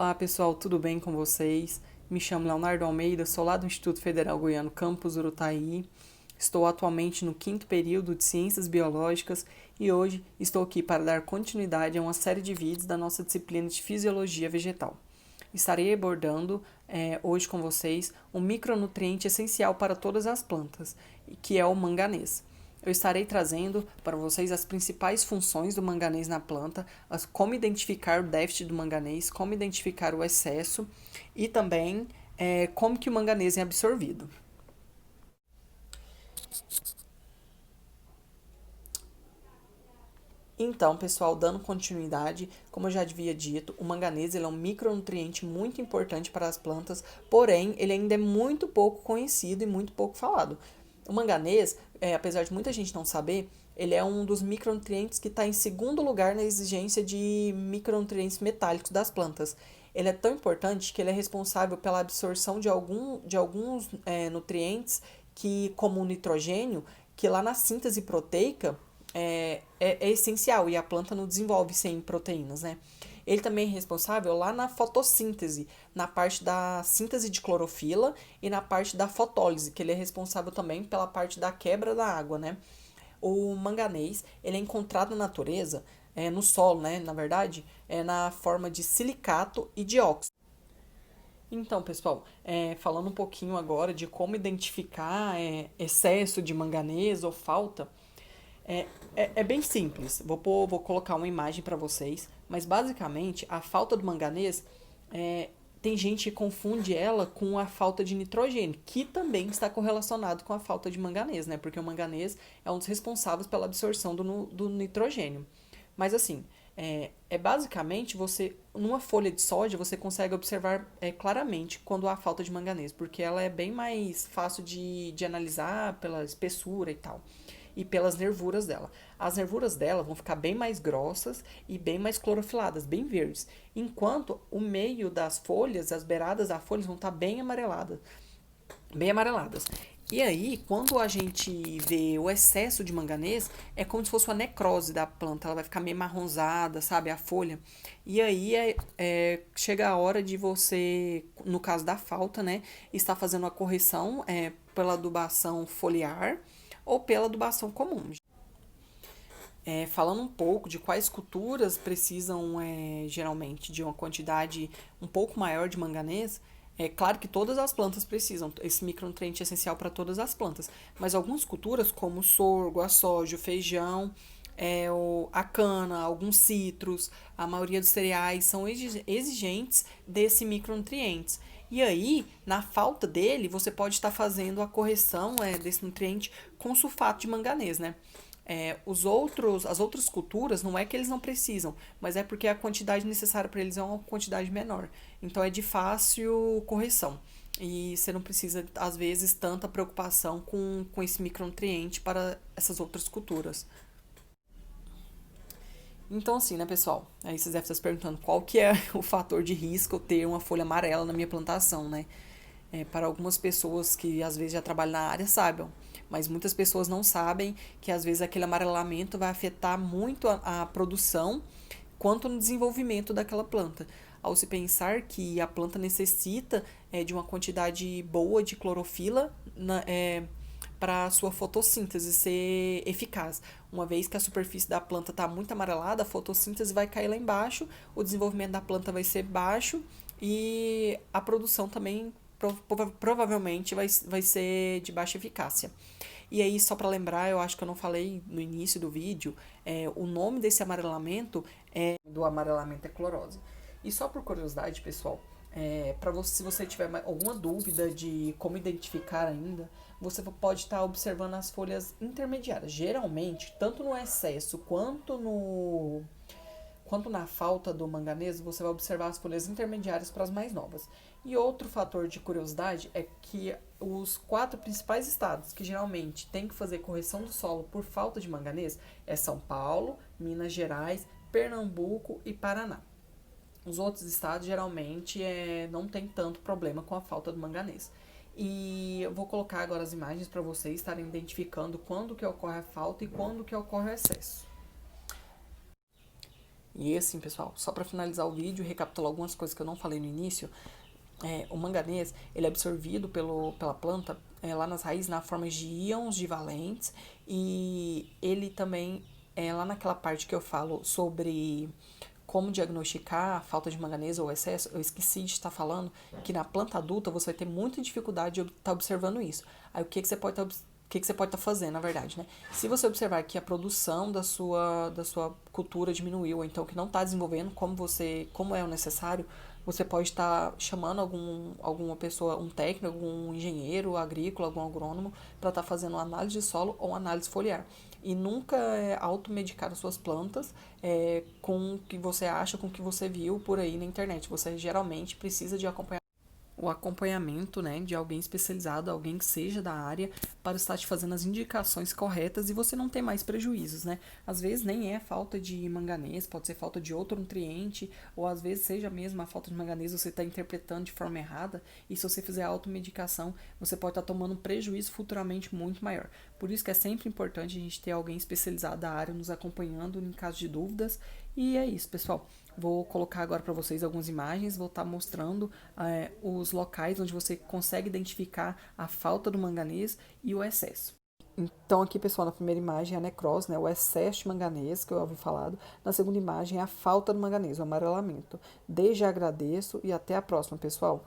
Olá pessoal, tudo bem com vocês? Me chamo Leonardo Almeida, sou lá do Instituto Federal Goiano Campus Urutaí. Estou atualmente no quinto período de Ciências Biológicas e hoje estou aqui para dar continuidade a uma série de vídeos da nossa disciplina de Fisiologia Vegetal. Estarei abordando hoje com vocês um micronutriente essencial para todas as plantas, que é o manganês. Eu estarei trazendo para vocês as principais funções do manganês na planta, como identificar o déficit do manganês, como identificar o excesso e também como que o manganês é absorvido. Então, pessoal, dando continuidade, como eu já havia dito, o manganês ele é um micronutriente muito importante para as plantas, porém, ele ainda é muito pouco conhecido e muito pouco falado. O manganês, apesar de muita gente não saber, ele é um dos micronutrientes que está em segundo lugar na exigência de micronutrientes metálicos das plantas. Ele é tão importante que ele é responsável pela absorção de alguns nutrientes como o nitrogênio, que lá na síntese proteica é essencial e a planta não desenvolve sem proteínas, né? Ele também é responsável lá na fotossíntese, na parte da síntese de clorofila e na parte da fotólise, que ele é responsável também pela parte da quebra da água, né? O manganês, ele é encontrado na natureza, no solo, né? Na verdade, na forma de silicato e dióxido. Então, pessoal, falando um pouquinho agora de como identificar excesso de manganês ou falta, é bem simples. Vou colocar uma imagem para vocês, mas basicamente a falta do manganês tem gente que confunde ela com a falta de nitrogênio, que também está correlacionado com a falta de manganês, né? Porque o manganês é um dos responsáveis pela absorção do nitrogênio. Mas assim, basicamente você, numa folha de soja, você consegue observar claramente quando há falta de manganês, porque ela é bem mais fácil de analisar pela espessura e tal e pelas nervuras dela. As nervuras dela vão ficar bem mais grossas e bem mais clorofiladas, bem verdes, enquanto o meio das folhas, as beiradas das folhas vão estar bem amareladas, bem amareladas. E aí, quando a gente vê o excesso de manganês, é como se fosse uma necrose da planta. Ela vai ficar meio marronzada, sabe? A folha. E aí, chega a hora de você, no caso da falta, né? Estar fazendo a correção pela adubação foliar ou pela adubação comum. Falando um pouco de quais culturas precisam geralmente de uma quantidade um pouco maior de manganês, é claro que todas as plantas precisam, esse micronutriente é essencial para todas as plantas, mas algumas culturas, como o sorgo, a soja, o feijão, a cana, alguns citros, a maioria dos cereais são exigentes desse micronutrientes. E aí, na falta dele, você pode estar fazendo a correção desse nutriente com sulfato de manganês, né? As outras culturas, não é que eles não precisam, mas é porque a quantidade necessária para eles é uma quantidade menor. Então é de fácil correção. E você não precisa, às vezes, tanta preocupação com esse micronutriente para essas outras culturas. Então, assim, né, pessoal? Aí vocês devem estar se perguntando qual que é o fator de risco eu ter uma folha amarela na minha plantação, né? Para algumas pessoas que às vezes já trabalham na área saibam, mas muitas pessoas não sabem que às vezes aquele amarelamento vai afetar muito a produção quanto no desenvolvimento daquela planta. Ao se pensar que a planta necessita de uma quantidade boa de clorofila para a sua fotossíntese ser eficaz. Uma vez que a superfície da planta está muito amarelada, a fotossíntese vai cair lá embaixo, o desenvolvimento da planta vai ser baixo e a produção também provavelmente vai ser de baixa eficácia. E aí, só para lembrar, eu acho que eu não falei no início do vídeo, o nome desse amarelamento do amarelamento é clorose. E só por curiosidade, pessoal, se você tiver alguma dúvida de como identificar ainda, você pode estar observando as folhas intermediárias. Geralmente, tanto no excesso quanto na falta do manganês, você vai observar as folhas intermediárias para as mais novas. E outro fator de curiosidade é que os 4 principais estados que geralmente têm que fazer correção do solo por falta de manganês é São Paulo, Minas Gerais, Pernambuco e Paraná. Os outros estados geralmente não tem tanto problema com a falta do manganês. E eu vou colocar agora as imagens para vocês estarem identificando quando que ocorre a falta e quando que ocorre o excesso. E assim, pessoal, só para finalizar o vídeo e recapitular algumas coisas que eu não falei no início, o manganês ele é absorvido pela planta lá nas raízes na forma de íons divalentes e ele também lá naquela parte que eu falo sobre como diagnosticar a falta de manganês ou excesso, eu esqueci de estar falando que na planta adulta você vai ter muita dificuldade de estar observando isso. Aí o que, que você pode estar fazendo, na verdade, né? Se você observar que a produção da sua cultura diminuiu, ou então que não está desenvolvendo como é o necessário, você pode estar chamando alguma pessoa, um técnico, algum engenheiro agrícola, algum agrônomo, para estar fazendo uma análise de solo ou uma análise foliar. E nunca automedicar as suas plantas com o que você acha, com o que você viu por aí na internet. Você geralmente precisa de o acompanhamento, né, de alguém especializado, alguém que seja da área, para estar te fazendo as indicações corretas e você não ter mais prejuízos, né? Às vezes nem é falta de manganês, pode ser falta de outro nutriente, ou às vezes seja mesmo a falta de manganês, você está interpretando de forma errada, e se você fizer automedicação, você pode estar tomando um prejuízo futuramente muito maior. Por isso que é sempre importante a gente ter alguém especializado da área nos acompanhando em caso de dúvidas. E é isso, pessoal. Vou colocar agora para vocês algumas imagens, vou estar mostrando os locais onde você consegue identificar a falta do manganês e o excesso. Então aqui, pessoal, na primeira imagem é a necrose, né, o excesso de manganês que eu ouvi falado. Na segunda imagem é a falta do manganês, o amarelamento. Desde já agradeço e até a próxima, pessoal.